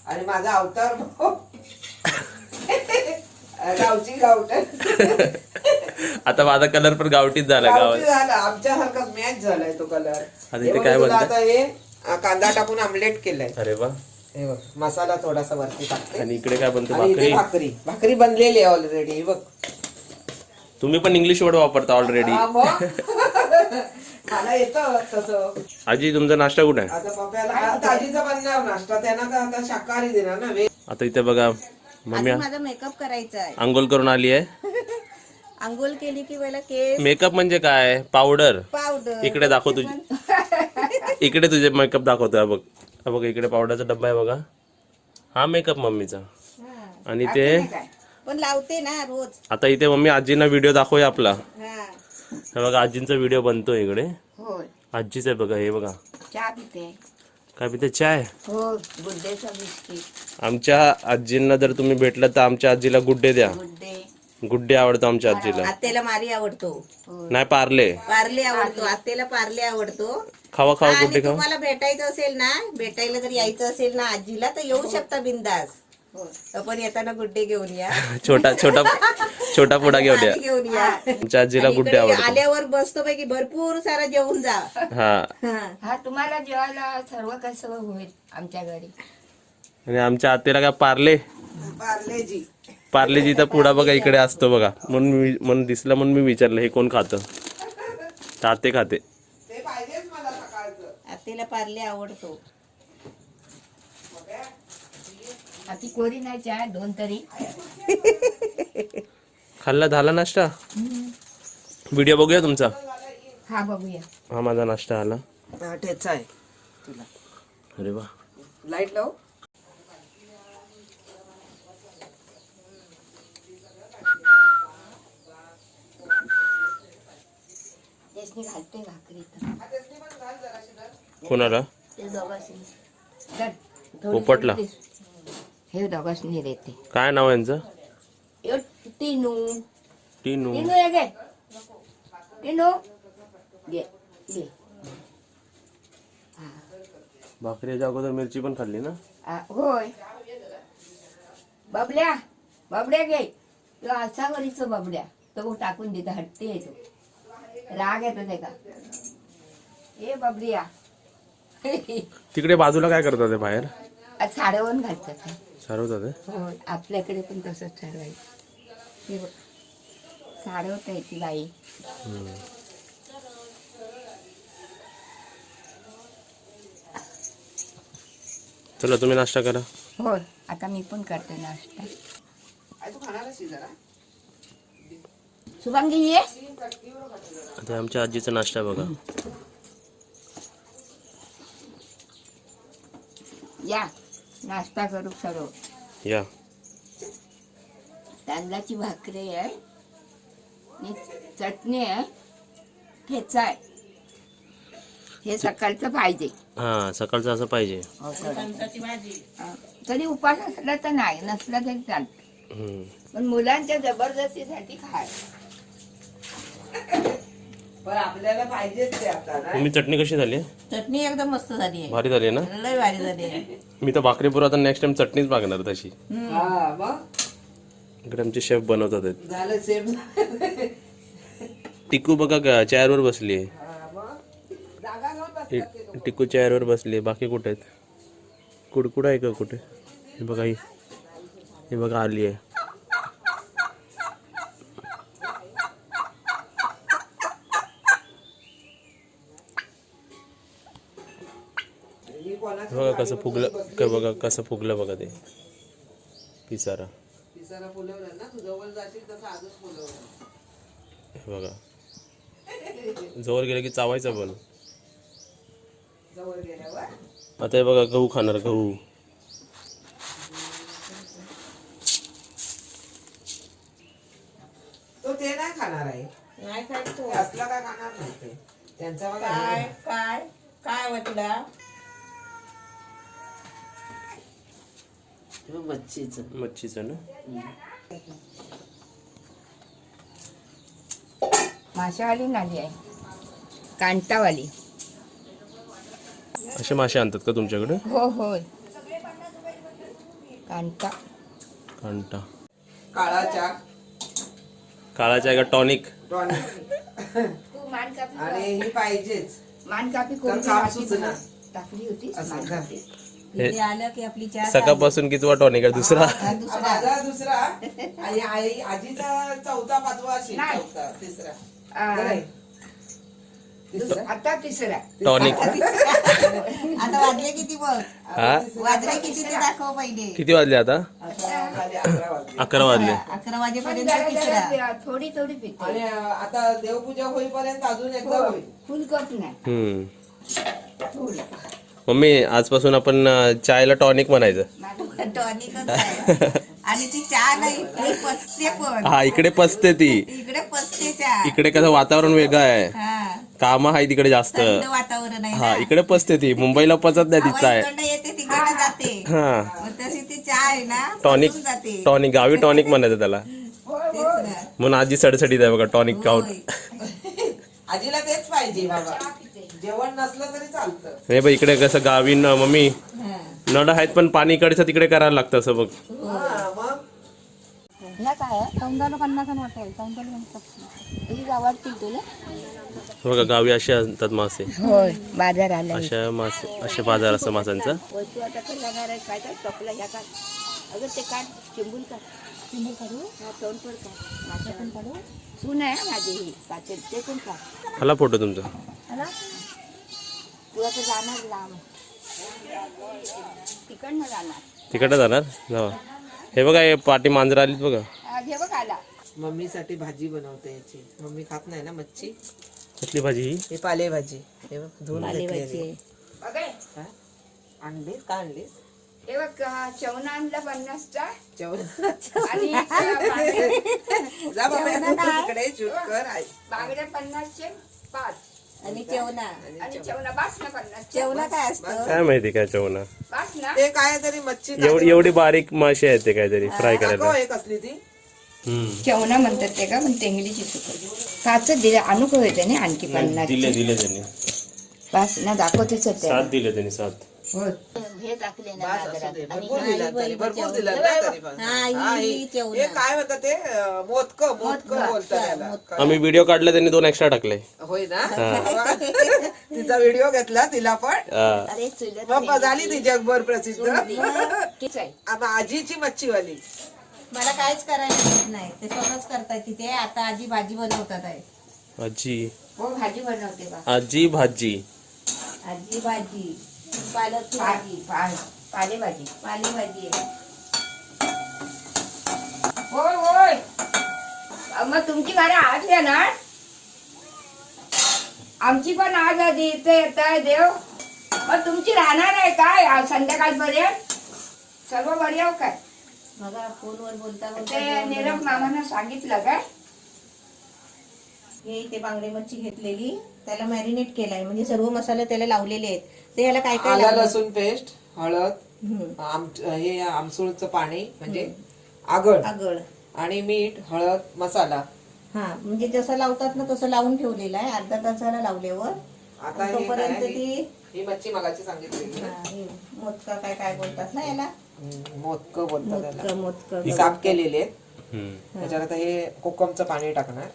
आणि माझा अवतार गावची गावठण. आता माझा कलर पण गावठीच झाला. गावठी झाला आमच्यासारखा मॅच झालाय तो कलर. आता इथे काय बनतं? आता हे कांदा टाकून आमलेट केलंय. अरे वा. हे बघ मसाला थोडासा वरती टाकते. आणि इकडे काय बनतं? आणि इथे भाकरी. भाकरी बनलेली आहे ऑलरेडी. बघ तुम्ही पण इंग्लिश वर्ड वापरता ऑलरेडी. मला येतं तसं. आजी तुमचा नाश्ता कुठे आहे? आता पप्याला ताजीचा बनणार नाश्ता. त्यांना तर आता शाकाहारी देणार ना. आता इथे बघा मम्मी माझा मेकअप करायचा आहे. आंघोळ करून आली आहे. आंघोळ केली की पहिला केस मेकअप म्हणजे काय? पावडर. पावडर इकडे दाखव तुझी. इकडे तुझे मेकअप दाखवतोय बघ. बघ इकडे पावडरचा डब्बा आहे बघा. हा मेकअप मम्मीचा. आणि ते पण लावते ना रोज. आता इथे मम्मी आजींना व्हिडिओ दाखवूया आपला. हा हे बघा आजींचा व्हिडिओ बनतोय इकडे. होय. आजीच आहे बघा. हे बघा चहा पिते. काय पिते? चाय. हो गुड्डेचा बिस्किट. आमच्या आजींना जर तुम्ही भेटलं तर आमच्या आजीला गुड्डे द्या. गुड्डे आवडतो आमच्या आजीला. आत्याला मारी आवडतो. नाही पार्ले. पार्ले आवडतो. आत्याला पार्ले आवडतो. खावा खावा आणि गुड्डे खावा. तुम्हाला भेटायचं असेल ना, भेटायला जर यायचं असेल ना आजीला तर येऊ शकता बिंदास. पण येताना गुड्डे घेऊन या. छोटा छोटा छोटा पुडा घेऊन या. घेऊन या. आमच्या आजीला गुड्डे इकडे आवडतो. आल्यावर बसतो पैकी भरपूर सारा जेवून जा. हा. हा तुम्हाला जेवायला सर्व कसं होईल आमच्या घरी. आणि आमच्या आत्याला काय पार्ले. पार्लेजी. पार्लेजीचा पुडा बघा इकडे असतो बघा. म्हणून दिसला म्हणून मी विचारलं हे कोण खातं. ताते खाते. ते पाहिजेच मला सकाळचं. आत्याला पार्ले आवडतो. ती कोरी नाही चहा 2 तरी. खाल्ला झाला नाश्ता. व्हिडिओ बघूया तुमचा. हा बघूया. हा माझा नाश्ता आला. हा ठेचा आहे तुला. अरे वा. लाईट लाव. त्यासनी घालते भाकरी कोणाला? ते दोघांनी पोपटला. हे दोघांनी देते. काय नाव यांचं? टिनू. टिनू. टिनू ये गे. टिनू घे घे. भाकरी याच्या अगोदर मिरची पण खाल्ली ना? होय. बबड्या बबड्या घे. तो असा वरीच बबड्या तो टाकून देतो. हट्टी येतो. राग येतो ते का. ए बबड्या. तिकडे बाजूला काय करतात ते बाहेर? साडवून घालतात. सारवतात ते? होय आपल्याकडे पण तसंच साडवायचं. हे बघ साडवता येते बाई. चला तुम्ही नाश्ता करा. होय आता मी पण करते नाश्ता. तू खाणारच जरा. शुभांगी ये. आता आमच्या आजीचा नाश्ता बघा. या नाश्ता करू सर्व. या. तांदळाची भाकरी आहे. आणि चटणी आहे. ठेचा आहे. हे सकाळचं पाहिजे. हा सकाळचं असं पाहिजे. तरी उपास असला तर नाही, नसला तरी चालतं. पण मुलांच्या जबरदस्तीसाठी खाय. पण आपल्याला पाहिजेच ते आता ना. तुम्ही चटणी कशी झाली? चटणी एकदम मस्त झाली आहे. भारी झाली ना? लय भारी झाली आहे. मी तर भाकरी पुरा आता नेक्स्ट टाइम चटणीच मागणार तशी. हा मग इकडे आमचे शेफ बनवतात आहेत. झालं सेम. टिकू बघा चेअरवर बसली आहे. जागा घेऊन बसतात. टिकू चेअरवर बसली. बाकी कुठे आहेत? कुडकुड आहे का कुठे? हे बघा हे बघा आली आहे. बघा कसं फुगलं. काय बघा कसं फुगलं बघा ते पिसारा. पिसारा फुलवलं ना. तू जवळ जाशील तसं अजून फुलवलं. हे बघा जवळ गेलं की चावायचं पण. जवळ गेल्यावर आता हे बघा गहू खाणार. गहू तो ते नाही खाणार आहे. नाही खायचो. असला काय खाणार नाही ते. त्यांचा बघा. काय काय काय वाटला? मच्छीचं ना. माशावाली नाली आहे. कांटावाली. असे मासे आणतात का तुमच्याकडे? हो होय. कांता घंटा काळा चहा काळाचा आहे का टॉनिक टॉनिक तू मान कापी आणि ही पाहिजेच मान कापी तर कोणी काम सुचना. टाकली होती असं मान का? कापी. इथे आलं की आपली चहा सकाळपासून कितवा टॉनिक आहे दुसरा माझा दुसरा आणि आजीचा चौथा पाचवा असेल नाही. चौथा तिसरा आ, नाही. तिसरा आता तिसरा टॉनिक आता वाजले किती बघ हा वाजले किती ते दाखव पहिले किती वाजले आता खाली 11 वाजले 11 वाजले 11 पण वाजेपर्यंत जरा तिसरा जरा थोडी थोडी पिते आणि आता देवपूजा होईपर्यंत अजून एकदा होईल फुल कप नाही हम्म थोडी मम्मी आजपासून आपण चायला टॉनिक म्हणायचं टॉनिकच आहे आणि ती चहा नाही ती पचते पण हा इकडे पचते ती इकडे पचते चहा इकडे कसं वातावरण वेगळं आहे हा काम आहे तिकडे जास्त थंड वातावरण आहे हा ना. इकडे पचते ती मुंबईला पचत नाही ती हवा चाय इकडनं येते तिकडनं जाते हा मग तशी ती चहा आहे ना टॉनिक पचून जाते टॉनिक गावी टॉनिक म्हणायचं त्याला तेच ना. म्हणून आजी सडसडीत आहे बघा टॉनिक खाऊन होय. आजीला तेच पाहिजे बाबा जेवण नसलं तरी चालतं नाही बघ इकडे कसं गावी मम्मी हा. नळ आहेत पण पाणी इकडचं तिकडे करायला लागतं असं बघ हा, मग ह्या काय सौंदाला 50 वाटेल सौंदाला आवडतील तुला बघा गावी असे असतात मासे होय बाजार आला अशा मासे असे बाजार असतो माशांचा वस्तू आता काय लागणार आहे काय काय टोपला ह्या काढ अगं ते काढ चिंबूल काढ चिंबूल काढू हा तोंडपड काढ माझ्या पण काढू सून आहे माझी ही पाचेल ते पण काढ आला फोटो तुमचा आला तू आता जाणार लांब तिकडनं जाणार तिकडे जाणार जावा हे बघा हे पाठी मांजर आलीत बघा घे बघ आला मम्मीसाठी भाजी बनवते याची मम्मी खात नाही ना मच्छी कसली भाजी ही ही पालेभाजी हे बघ धुवून घेतलेली. बघ हे. काय? आणलीस का आणलीस हे बघ चवना आणला 50चा जेवण आणि बांगड्या जा बाबा तिकडे शूट कर आई. 50चे 5 आणि जेवणा आणि चवना बास ना 50 जेवणा काय असतं काय माहिती काय चवना बास ना ते काय तरी मच्छी एवढी बारीक माशी आहेत ते काहीतरी फ्राय करायला दाखव, एक असली ती हम्म. चवना म्हणतात ते का पण तेंगडीची चुक काच दिले आणू का होते ना आणखी 50 दिले त्यांनी बास ना दाखवतेच होते 7 दिले त्यांनी 7 हे टाकले ना बास असू बाजारात. दे. आणि भरपूर दिला तरी भरपूर दिला ना तरी पण. हा, हा, ही ही- जेवणा. हे काय म्हणतात ते मोदक बोलतात त्याला. आम्ही व्हिडिओ काढले त्यांनी 2 एक्स्ट्रा टाकले होय ना तिचा व्हिडिओ घेतला तिला पण हा. अरे चुलत मग झाली ती जगभर प्रसिद्ध किती आहे आता आजीची मच्छीवाली मला काहीच करायला येत नाही ते स्वतःच करतायत तिथे आता आजी भाजी बनवतात आहे आजी हो भाजी बनवते बा आजी भाजी आजी भाजी पालकची भाजी पालेभाजी पालेभाजी आहे. होय होय मग तुमची घरे आज येणार आमची पण आज आधी इथे येत आहे देव मग तुमची राहणार आहे काय आज संध्याकाळपर्यंत सर्व बरे हो काय बघा फोनवर बोलता ते बोलता निरप मामानं सांगितलं काय हे इथे बांगडे मच्छी घेतलेली त्याला मॅरिनेट केलाय म्हणजे सर्व मसाले त्याला लावलेले आहेत ते याला काय काय आला लागलं? लसूण पेस्ट हळद हम्म. हे आमसूळचं पाणी म्हणजे आगळ आगळ आणि मीठ हळद मसाला हा म्हणजे जसं लावतात ना तसं लावून ठेवलेलं आहे अर्धा तासाला लावल्यावर आता हे तोपर्यंत काय? ती ही मच्छी मगाची सांगितलेली ना. हा, हे मोदका काय काय बोलतात ना याला मोदक बोलतात त्याला मोदक साफ केलेले आहेत हम्म. त्याच्यात आता हे कोकमचं पाणी टाकणार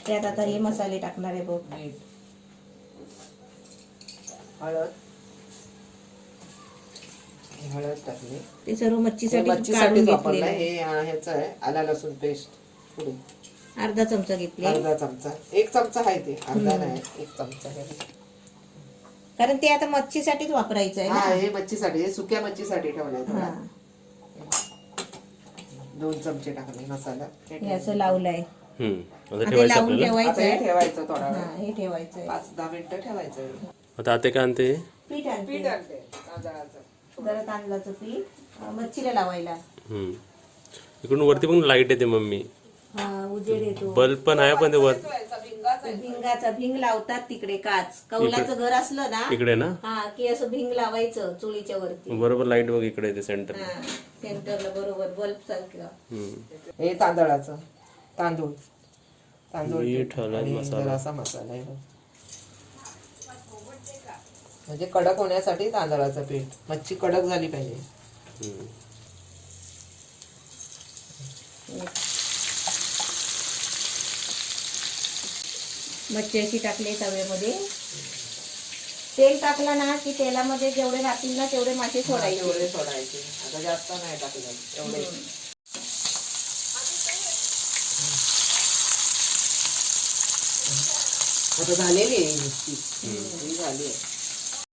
त्यात आता हे मसाले टाकणार आहे बघ मीठ हळद हे हळद टाकली ते सर्व हे मच्छीसाठी काढून मच्छीसाठीच वापरलं घेतलेलं आहे हे ह्याचं आहे आला लसूण पेस्ट पुढे अर्धा चमचा घेतले अर्धा चमचा 1 चमचा आहे ते अर्धा नाही 1 चमचा आहे. कारण ते आता मच्छीसाठीच वापरायचं आहे हा ना हे मच्छीसाठी हे सुक्या मच्छीसाठी ठेवलंय थोडं. हा 2 चमचे टाकले मसाला हे असं लावलंय हम्म. आता आता ठेवायचं लावून आपल्याला आता ठेवायचं हे आहे ठेवायचं थोडा हा वेळ हे ठेवायचं आहे 5-10 मिनिटं ठेवायचं आता आते काय आणते पीठ आणते पीठ आणते तांदळाचं जरा तांदळाचं पीठ मच्छीला लावायला हम्म. इकडून वरती पण लाईट येते मम्मी हा उजेड येतो बल्ब पण आहे पण ते वर भिंगाचा भिंग लावतात तिकडे काच कौलाचं घर असलं ना इकडे ना हा की असं भिंग लावायचं चुलीच्या वरती बरोबर लाईट बघ इकडे येते सेंटर हा सेंटरला बरोबर बल्ब सारखं हे तांदळाचं तांदूळ तांदूळ मीठ, हळद, आणि मसाला. जरासा मसाला आहे म्हणजे कडक होण्यासाठी तांदळाचं पीठ मच्छी कडक झाली पाहिजे हम्म. मच्छी अशी टाकली तव्यामध्ये. तेल टाकला ना की तेलामध्ये जेवढे राहतील ना तेवढे मासे सोडायचे. एवढे सोडायचे. आता जास्त नाही टाकलं एवढे. आता झालेली आहे ही नुसती. ही झाली आहे.